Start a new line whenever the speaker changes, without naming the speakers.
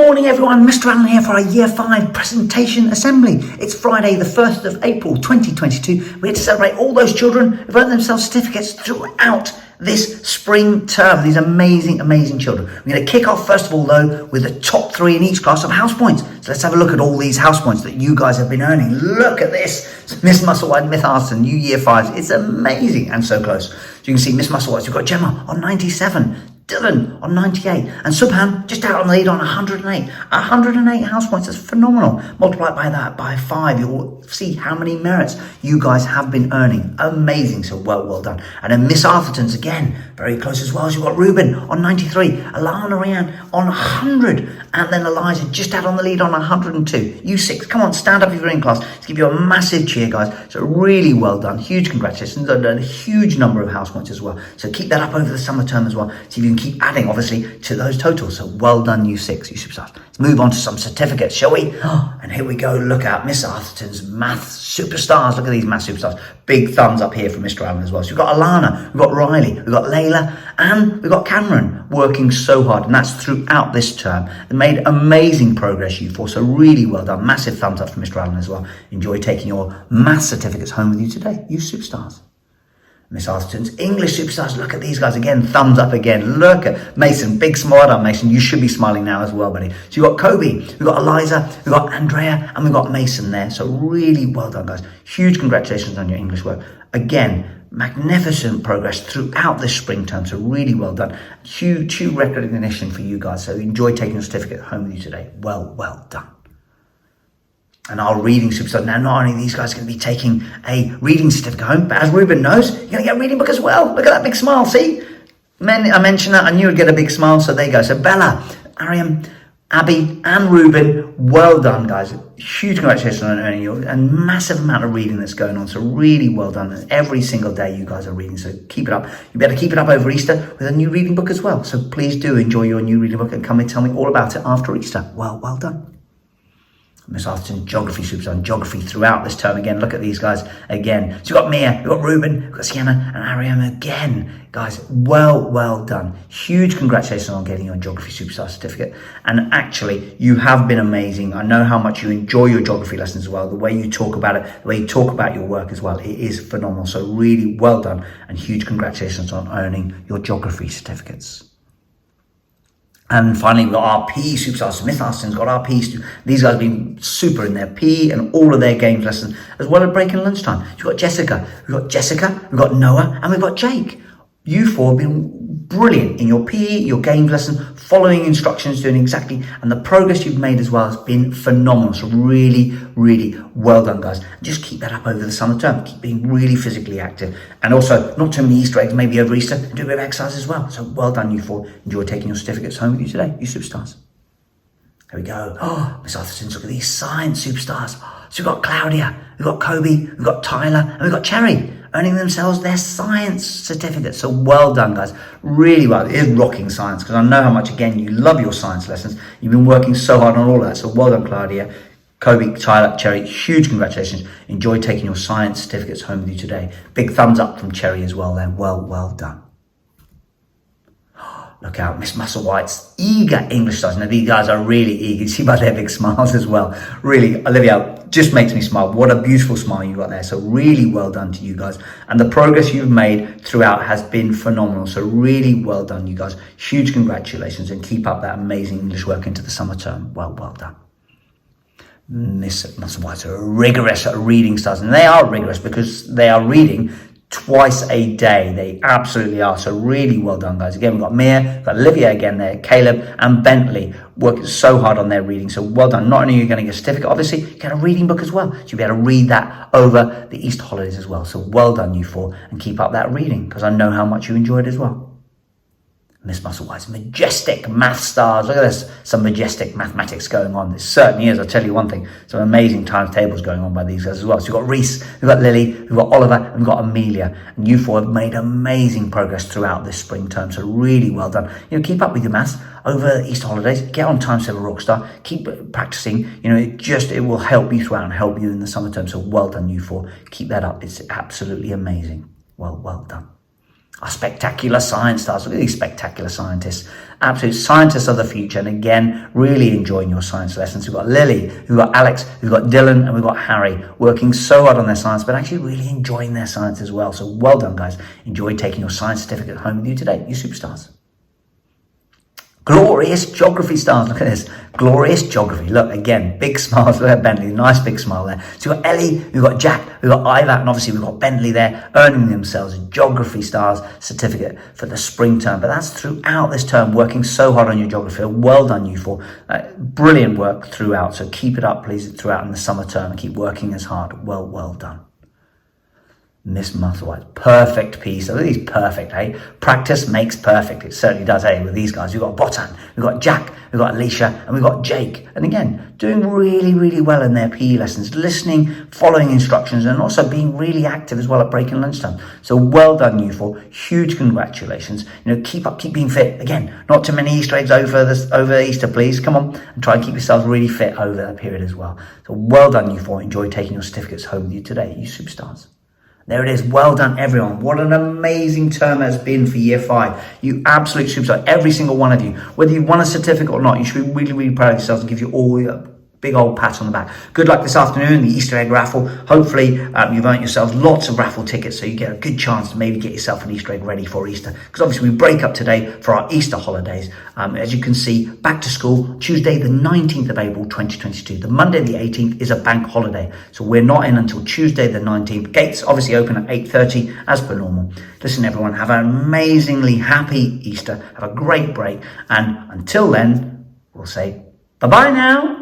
morning everyone, Mr. Allen here for our Year 5 presentation assembly. It's Friday the 1st of April 2022. We're here to celebrate all those children who've earned themselves certificates throughout this spring term. These amazing children. We're going to kick off first of all though with the top 3 in each class of house points. So let's have a look at all these house points that you guys have been earning. Look at this. Miss Musselwhite, Myth Arthurton, you Year 5s. It's amazing and so close. So you can see Miss Musselwhite, you've got Gemma on 97. Dylan on 98 and Subhan just out on the lead on 108. 108 house points, that's phenomenal. Multiply by that by 5, you'll see how many merits you guys have been earning. Amazing, so well done. And then Miss Arthurton's again, very close as well. So you've got Ruben on 93, Alana Ryan on 100, and then Eliza just out on the lead on 102. You 6, come on, stand up if you're in class. Let's give you a massive cheer, guys. So really well done, huge congratulations. Done a huge number of house points as well. So keep that up over the summer term as well. See if you can keep adding obviously to those totals. So well done, you 6, you superstars. Let's move on to some certificates, shall we? And here we go. Look at Miss Arthurton's maths superstars. Look at these maths superstars. Big thumbs up here from Mr. Allen as well. So we've got Alana, we've got Riley, we've got Layla, and we've got Cameron working so hard, and that's throughout this term. They made amazing progress, you 4. So really well done. Massive thumbs up from Mr. Allen as well. Enjoy taking your maths certificates home with you today, you superstars. Miss Arthurton's English superstars. Look at these guys again. Thumbs up again. Look at Mason. Big smile up, Mason. You should be smiling now as well, buddy. So you've got Kobe, we've got Eliza, we've got Andrea, and we've got Mason there. So really well done, guys. Huge congratulations on your English work. Again, magnificent progress throughout this spring term. So really well done. Huge recognition for you guys. So enjoy taking your certificate home with you today. Well done. And our reading superstars. Now, not only are these guys going to be taking a reading certificate home, but as Ruben knows, you're going to get a reading book as well. Look at that big smile, see? I mentioned that, I knew you'd get a big smile, so there you go. So Bella, Ariam, Abby, and Ruben, well done, guys. Huge congratulations on earning your a massive amount of reading that's going on. So really well done. And every single day you guys are reading, so keep it up. You better keep it up over Easter with a new reading book as well. So please do enjoy your new reading book and come and tell me all about it after Easter. Well done. Miss Arthurton, geography superstar, geography throughout this term again. Look at these guys again. So you've got Mia, you've got Ruben, you've got Sienna and Ariam again. Guys, well done. Huge congratulations on getting your geography superstar certificate. And actually, you have been amazing. I know how much you enjoy your geography lessons as well. The way you talk about it, the way you talk about your work as well, it is phenomenal. So really well done and huge congratulations on earning your geography certificates. And finally, we've got our PE superstars. So Myth Arthurton's got our PE. These guys have been super in their PE and all of their games lessons, as well as break and lunchtime. You've got Jessica, we've got Noah, and we've got Jake. You 4 have been brilliant in your PE, your games lesson, following instructions, doing exactly, and the progress you've made as well has been phenomenal. So really well done, guys. Just keep that up over the summer term. Keep being really physically active, and also not too many Easter eggs, maybe over Easter, and do a bit of exercise as well. So well done, you 4. Enjoy taking your certificates home with you today, you superstars. There we go. Miss Arthurton's, look at these science superstars. So we've got Claudia, we've got Kobe, we've got Tyler, and we've got Cherry, earning themselves their science certificates. So well done, guys. Really well. It is rocking science, because I know how much, again, you love your science lessons. You've been working so hard on all of that. So well done, Claudia, Kobe, Tyler, Cherry. Huge congratulations. Enjoy taking your science certificates home with you today. Big thumbs up from Cherry as well there. Well done. Look out, Miss Musselwhite's eager English stars. Now, these guys are really eager. You see by their big smiles as well. Really, Olivia, just makes me smile. What a beautiful smile you got there. So really well done to you guys. And the progress you've made throughout has been phenomenal. So really well done, you guys. Huge congratulations, and keep up that amazing English work into the summer term. Well done. Miss Musselwhite's are rigorous at reading stars. And they are rigorous because they are reading twice a day. They absolutely are. So really well done, guys. Again, we've got Mia, we've got Olivia again there, Caleb and Bentley working so hard on their reading. So well done. Not only are you going to get a certificate, obviously, you get a reading book as well. So you'll be able to read that over the Easter holidays as well. So well done, you 4, and keep up that reading, because I know how much you enjoy it as well. Miss Musselwhite's majestic math stars. Look at this, some majestic mathematics going on. This certainly is, I'll tell you one thing, some amazing times tables going on by these guys as well. So you've got Reese, we've got Lily, we've got Oliver, and we've got Amelia. And you 4 have made amazing progress throughout this spring term. So really well done. Keep up with your maths over the Easter holidays. Get on Times Table Rockstar. Keep practicing. It will help you throughout and help you in the summer term. So well done, you 4. Keep that up. It's absolutely amazing. Well done. Our spectacular science stars. Look at these spectacular scientists. Absolute scientists of the future. And again, really enjoying your science lessons. We've got Lily, we've got Alex, we've got Dylan, and we've got Harry working so hard on their science, but actually really enjoying their science as well. So well done, guys. Enjoy taking your science certificate home with you today. You superstars. Glorious geography stars. Look at this. Glorious geography. Look, again, big smiles. Look at Bentley. Nice big smile there. So we've got Ellie, we've got Jack, we've got Iva, and obviously we've got Bentley there earning themselves a geography stars certificate for the spring term. But that's throughout this term, working so hard on your geography. Well done, you four. Brilliant work throughout. So keep it up, please, throughout in the summer term and keep working as hard. Well done. Miss Musselwhite, perfect piece. Look at these perfect, hey? Practice makes perfect. It certainly does, hey? With these guys, we've got Botan, we've got Jack, we've got Alicia, and we've got Jake. And again, doing really well in their PE lessons, listening, following instructions, and also being really active as well at break and lunchtime. So well done, you four. Huge congratulations. Keep being fit. Again, not too many Easter eggs over Easter, please. Come on and try and keep yourselves really fit over that period as well. So well done, you four. Enjoy taking your certificates home with you today, you superstars. There it is. Well done, everyone. What an amazing term it has been for year 5. You absolute superstar. Every single one of you. Whether you won a certificate or not, you should be really proud of yourselves and give you all your big old pat on the back. Good luck this afternoon, the Easter egg raffle. Hopefully you've earned yourselves lots of raffle tickets so you get a good chance to maybe get yourself an Easter egg ready for Easter. Because obviously we break up today for our Easter holidays. As you can see, back to school, Tuesday the 19th of April 2022. The Monday the 18th is a bank holiday. So we're not in until Tuesday the 19th. Gates obviously open at 8:30 as per normal. Listen everyone, have an amazingly happy Easter. Have a great break. And until then, we'll say bye-bye now.